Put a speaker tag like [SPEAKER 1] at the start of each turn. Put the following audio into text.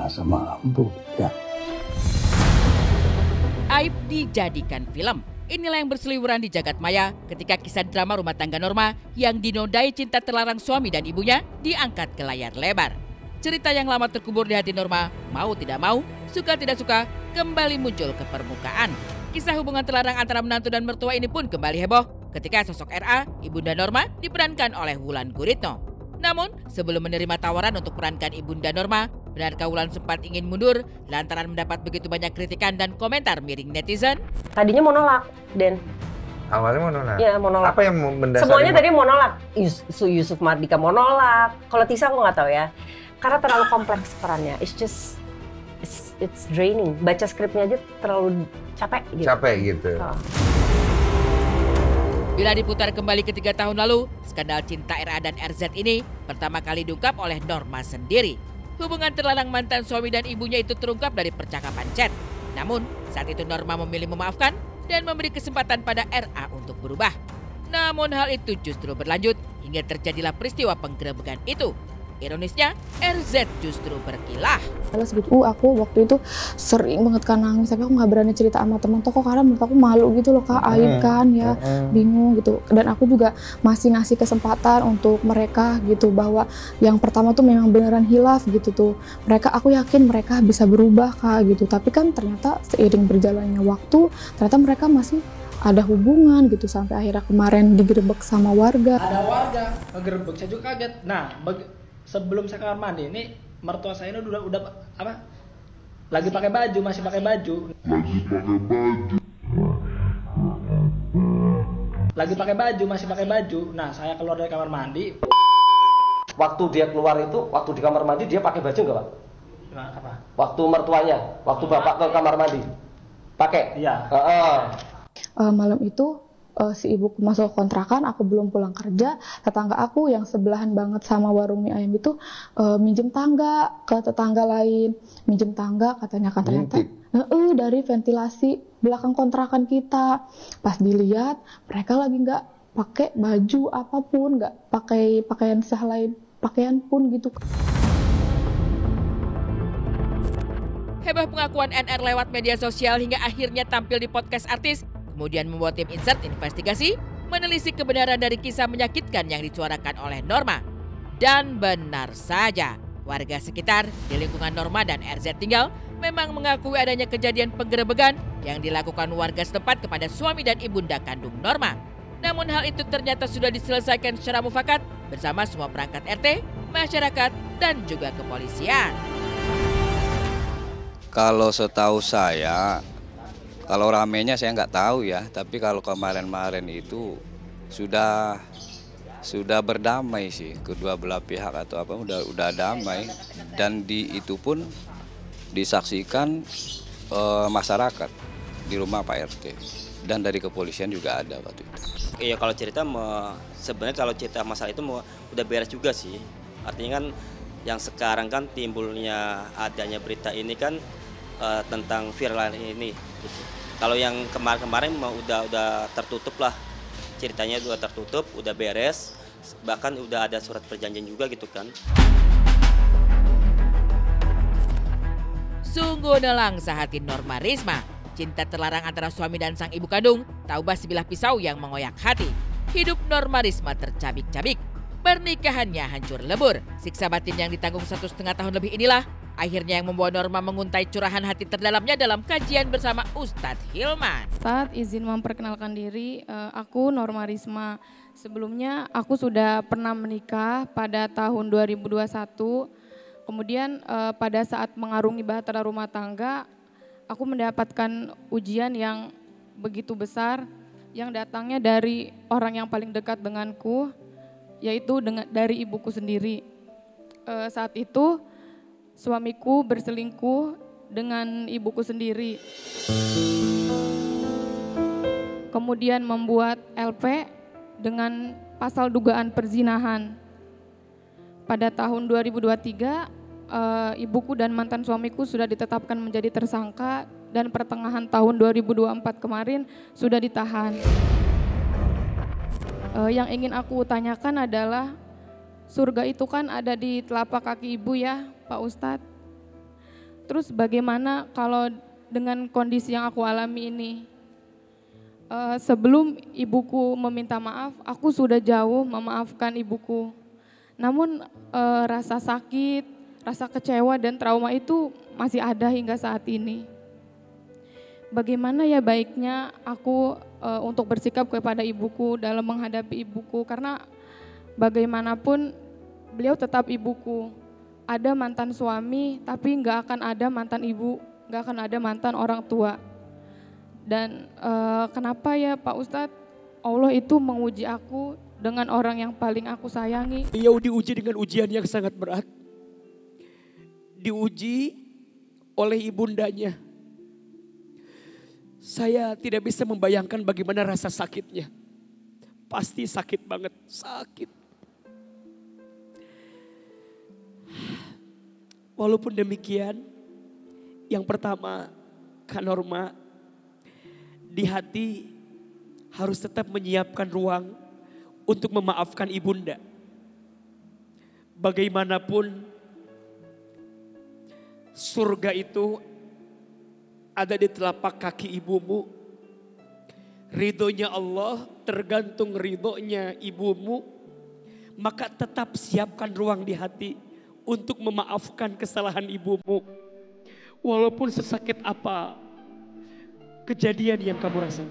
[SPEAKER 1] sama Ambu ya.
[SPEAKER 2] Aib dijadikan film. Inilah yang berseliweran di jagat maya ketika kisah drama rumah tangga Norma yang dinodai cinta terlarang suami dan ibunya diangkat ke layar lebar. Cerita yang lama terkubur di hati Norma, mau tidak mau, suka tidak suka, kembali muncul ke permukaan. Kisah hubungan terlarang antara menantu dan mertua ini pun kembali heboh ketika sosok RA, ibunda Norma, diperankan oleh Wulan Guritno. Namun, sebelum menerima tawaran untuk perankan ibunda Norma, benarkah Wulan sempat ingin mundur lantaran mendapat begitu banyak kritikan dan komentar miring netizen?
[SPEAKER 3] Tadinya mau nolak, Den.
[SPEAKER 4] Awalnya mau nolak?
[SPEAKER 3] Iya, mau nolak.
[SPEAKER 4] Apa yang mendasari?
[SPEAKER 3] Semuanya tadi mau nolak. Yusuf Mardika mau nolak. Kalau Tisa aku nggak tahu ya. Karena terlalu kompleks perannya. It's draining. Baca skripnya aja terlalu capek gitu.
[SPEAKER 4] Capek gitu.
[SPEAKER 3] Oh.
[SPEAKER 2] Bila diputar kembali ke 3 tahun lalu, skandal cinta RA dan RZ ini pertama kali diungkap oleh Norma sendiri. Hubungan terlarang mantan suami dan ibunya itu terungkap dari percakapan chat. Namun, saat itu Norma memilih memaafkan dan memberi kesempatan pada RA untuk berubah. Namun hal itu justru berlanjut hingga terjadilah peristiwa penggerebekan itu. Ironisnya, RZ justru berkilah.
[SPEAKER 5] Segitu aku waktu itu sering banget kan nangis, tapi aku nggak berani cerita sama teman kok karena menurut aku malu gitu loh Kak, aib kan ya, bingung gitu. Dan aku juga masih ngasih kesempatan untuk mereka gitu bahwa yang pertama tuh memang beneran hilaf gitu tuh. Aku yakin mereka bisa berubah Kak gitu, tapi kan ternyata seiring berjalannya waktu ternyata mereka masih ada hubungan gitu sampai akhirnya kemarin digerebek sama warga.
[SPEAKER 6] Ada warga ngegerebek, saya juga kaget. Nah, sebelum saya kamar mandi ini mertua saya ini udah apa? Lagi pakai baju, masih pakai baju. Lagi pakai baju, masih pakai baju. Nah, saya keluar dari kamar mandi.
[SPEAKER 7] Waktu dia keluar itu, waktu di kamar mandi dia pakai baju nggak Pak?
[SPEAKER 6] Nah, apa?
[SPEAKER 7] Waktu mertuanya, waktu bapak ke kamar mandi, pakai?
[SPEAKER 6] Iya.
[SPEAKER 5] Malam itu si ibuku masuk kontrakan, aku belum pulang kerja. Tetangga aku yang sebelahan banget sama warung mie ayam itu minjem tangga ke tetangga lain, minjem tangga katanya kan ternyata dari ventilasi belakang kontrakan kita. Pas dilihat mereka lagi nggak pakai baju apapun, nggak pakai pakaian sehelai pakaian pun gitu.
[SPEAKER 2] Heboh pengakuan NR lewat media sosial hingga akhirnya tampil di podcast artis, kemudian membuat tim insert investigasi menelisik kebenaran dari kisah menyakitkan yang disuarakan oleh Norma. Dan benar saja, warga sekitar di lingkungan Norma dan RZ tinggal memang mengakui adanya kejadian penggerebekan yang dilakukan warga setempat kepada suami dan ibunda kandung Norma. Namun hal itu ternyata sudah diselesaikan secara mufakat bersama semua perangkat RT, masyarakat, dan juga kepolisian.
[SPEAKER 8] Kalau setahu saya, kalau ramenya saya nggak tahu ya, tapi kalau kemarin-kemarin itu sudah berdamai sih, kedua belah pihak atau apa udah damai, dan itu pun disaksikan masyarakat di rumah Pak RT dan dari kepolisian juga ada waktu itu.
[SPEAKER 9] Iya, kalau cerita sebenarnya kalau cerita masalah itu udah beres juga sih. Artinya kan yang sekarang kan timbulnya adanya berita ini kan tentang viral ini. Gitu. Kalau yang kemarin-kemarin udah tertutup lah, ceritanya udah tertutup, udah beres, bahkan udah ada surat perjanjian juga gitu kan.
[SPEAKER 2] Sungguh nelangsa hati Norma Risma. Cinta terlarang antara suami dan sang ibu kandung, taubah sebilah pisau yang mengoyak hati. Hidup Norma Risma tercabik-cabik. Pernikahannya hancur lebur. Siksa batin yang ditanggung 1,5 tahun lebih inilah akhirnya yang membawa Norma menguntai curahan hati terdalamnya dalam kajian bersama Ustadz Hilman.
[SPEAKER 5] Ustadz, izin memperkenalkan diri, aku Norma Risma. Sebelumnya aku sudah pernah menikah pada tahun 2021. Kemudian pada saat mengarungi bahtera rumah tangga, aku mendapatkan ujian yang begitu besar yang datangnya dari orang yang paling dekat denganku, yaitu dari ibuku sendiri. Saat itu suamiku berselingkuh dengan ibuku sendiri. Kemudian membuat LP dengan pasal dugaan perzinahan. Pada tahun 2023, ibuku dan mantan suamiku sudah ditetapkan menjadi tersangka dan pertengahan tahun 2024 kemarin sudah ditahan. Yang ingin aku tanyakan adalah surga itu kan ada di telapak kaki ibu ya Pak Ustadz. Terus bagaimana kalau dengan kondisi yang aku alami ini? Sebelum ibuku meminta maaf, aku sudah jauh memaafkan ibuku. Namun rasa sakit, rasa kecewa dan trauma itu masih ada hingga saat ini. Bagaimana ya baiknya aku untuk bersikap kepada ibuku dalam menghadapi ibuku, karena bagaimanapun beliau tetap ibuku. Ada mantan suami, tapi nggak akan ada mantan ibu, nggak akan ada mantan orang tua. Dan kenapa ya Pak Ustadz, Allah itu menguji aku dengan orang yang paling aku sayangi.
[SPEAKER 1] Beliau diuji dengan ujian yang sangat berat. Diuji oleh ibundanya. Saya tidak bisa membayangkan bagaimana rasa sakitnya. Pasti sakit banget, sakit. Walaupun demikian, yang pertama, Kak Norma, di hati harus tetap menyiapkan ruang untuk memaafkan ibunda. Bagaimanapun surga itu ada di telapak kaki ibumu. Ridhonya Allah tergantung ridhonya ibumu. Maka tetap siapkan ruang di hati untuk memaafkan kesalahan ibumu. Walaupun sesakit apa kejadian yang kamu rasakan.